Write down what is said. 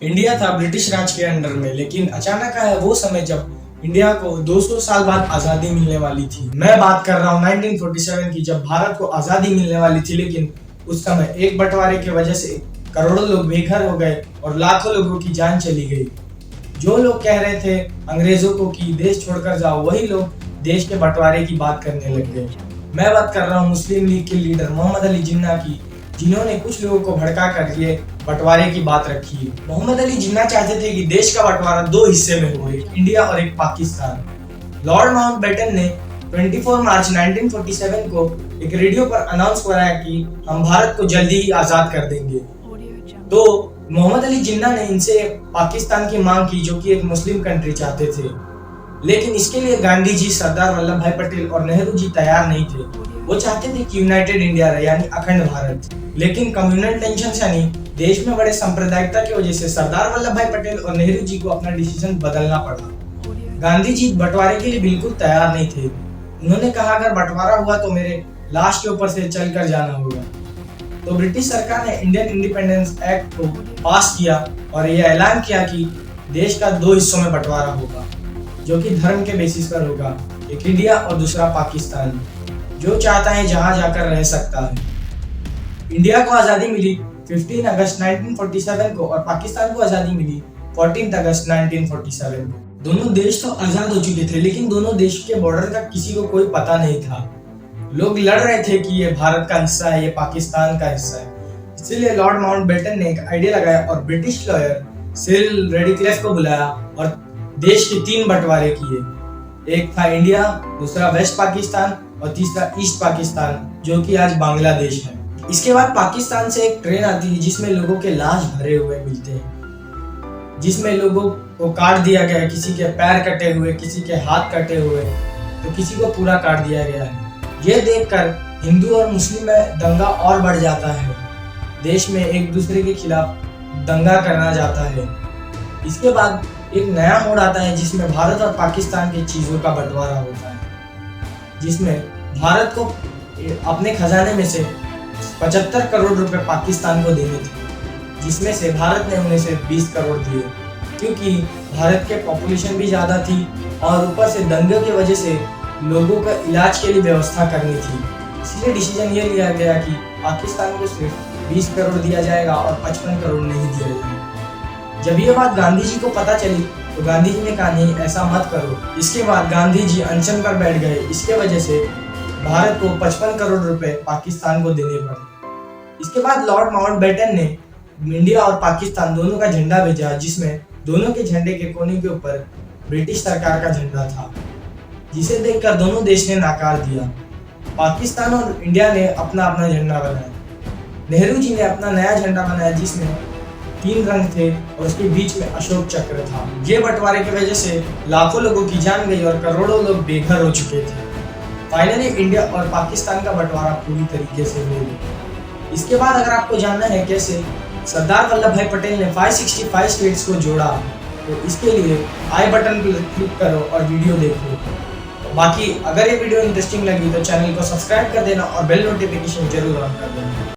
India था British राज के under में, लेकिन अचानक आया वो समय जब इंडिया को 200 साल बाद आजादी मिलने वाली थी। मैं बात कर रहा हूँ 1947 की, जब भारत को आजादी मिलने वाली थी। लेकिन उस समय एक बंटवारे की वजह से करोड़ों लोग बेघर हो गए और लाखों लोगों की जान चली गई। जो लोग कह रहे थे अंग्रेजों को कि देश छोड़कर जाओ, वही लोग देश के बंटवारे की बात करने लग गए। मैं बात कर रहा हूँ मुस्लिम लीग के लीडर मोहम्मद अली जिन्ना की, जिन्होंने कुछ लोगों को भड़का कर ये बंटवारे की बात रखी। मोहम्मद अली जिन्ना चाहते थे कि देश का बंटवारा दो हिस्से में हो, एक इंडिया और एक पाकिस्तान। लॉर्ड माउंटबेटन ने 24 मार्च 1947 को एक रेडियो पर अनाउंस कराया कि हम भारत को जल्दी ही आजाद कर देंगे। तो मोहम्मद अली जिन्ना ने इनसे पाकिस्तान की मांग की, जो कि एक मुस्लिम कंट्री चाहते थे। लेकिन इसके लिए गांधी जी, सरदार वल्लभ भाई पटेल और नेहरू जी तैयार नहीं थे। वो चाहते थे कि यूनाइटेड इंडिया रहे, यानी अखंड भारत। लेकिन कम्युनल टेंशन यानी देश में बड़े सांप्रदायिकता की वजह से सरदार वल्लभ भाई पटेल और नेहरू जी को अपना डिसीजन बदलना पड़ा। गांधी जी बंटवारे के लिए बिल्कुल तैयार नहीं थे। उन्होंने कहा, अगर बंटवारा हुआ तो मेरे लाश के ऊपर से चलकर जाना होगा। तो ब्रिटिश सरकार ने इंडियन इंडिपेंडेंस एक्ट को पास किया और यह ऐलान किया कि देश का दो हिस्सों में बंटवारा होगा, जो कि धर्म के बेसिस पर होगा। एक इंडिया और दूसरा पाकिस्तान। जो चाहता है जहां जाकर रह सकता है। इंडिया को आजादी मिली 15 अगस्त 1947 को और पाकिस्तान को आजादी मिली 14 अगस्त 1947 को। दोनों देश तो आजाद हो चुके थे, लेकिन दोनों देश के बॉर्डर का किसी को कोई पता नहीं था। लोग लड़ रहे थे कि ये भारत का हिस्सा है, ये पाकिस्तान का हिस्सा है। इसलिए लॉर्ड माउंटबेटन ने एक आइडिया लगाया और ब्रिटिश लॉयर सिरिल रेडक्लिफ को बुलाया और देश के 3 बंटवारे किए। एक था इंडिया, दूसरा वेस्ट पाकिस्तान और तीसरा ईस्ट पाकिस्तान, जो कि आज बांग्लादेश है। इसके बाद पाकिस्तान से एक ट्रेन आती है जिसमें लोगों के लाश भरे हुए मिलते हैं, जिसमें लोगों को काट दिया गया है। किसी के पैर कटे हुए, किसी के हाथ कटे हुए, तो किसी को पूरा काट दिया गया है। ये देखकर हिंदू और मुस्लिम में दंगा और बढ़ जाता है। देश में एक दूसरे के खिलाफ दंगा करना जाता है। इसके बाद एक नया मोड़ आता है जिसमें भारत और पाकिस्तान की चीजों का बंटवारा होता है, जिसमें भारत को अपने खजाने में से 75 करोड़ रुपए पाकिस्तान को देने थे, जिसमें से भारत ने उन्हें से 20 करोड़ दिए, क्योंकि भारत के पॉपुलेशन भी ज्यादा थी और ऊपर से दंगे की वजह से लोगों का इलाज के लिए व्यवस्था करनी थी। इसलिए डिसीजन ये लिया गया कि पाकिस्तान को सिर्फ 20 करोड़ दिया जाएगा और 55 करोड़ नहीं दिया जाएगा। जब ये बात गांधी जी को पता चली तो गांधी जी ने कहा, नहीं ऐसा मत करो। इसके बाद गांधी जी अनशन पर बैठ गए। इसके वजह से भारत को 55 करोड़ रुपए पाकिस्तान को देने पड़े। इसके बाद लॉर्ड माउंटबेटन ने इंडिया और पाकिस्तान दोनों का झंडा भेजा, जिसमें दोनों के झंडे के कोने के ऊपर ब्रिटिश सरकार का झंडा था, जिसे देखकर दोनों देश ने नकार दिया। पाकिस्तान और इंडिया ने अपना अपना झंडा बनाया। नेहरू जी ने अपना नया झंडा बनाया, जिसमें 3 रंग थे और उसके बीच में अशोक चक्र था। ये बंटवारे की वजह से लाखों लोगों की जान गई और करोड़ों लोग बेघर हो चुके थे। फाइनली इंडिया और पाकिस्तान का बंटवारा पूरी तरीके से हो गया। इसके बाद अगर आपको जानना है कैसे सरदार वल्लभ भाई पटेल ने 565 स्टेट्स को जोड़ा, तो इसके लिए आई बटन पर क्लिक करो और वीडियो देखो। बाकी अगर ये वीडियो इंटरेस्टिंग लगी तो चैनल को सब्सक्राइब कर देना और बेल नोटिफिकेशन जरूर ऑन कर देना।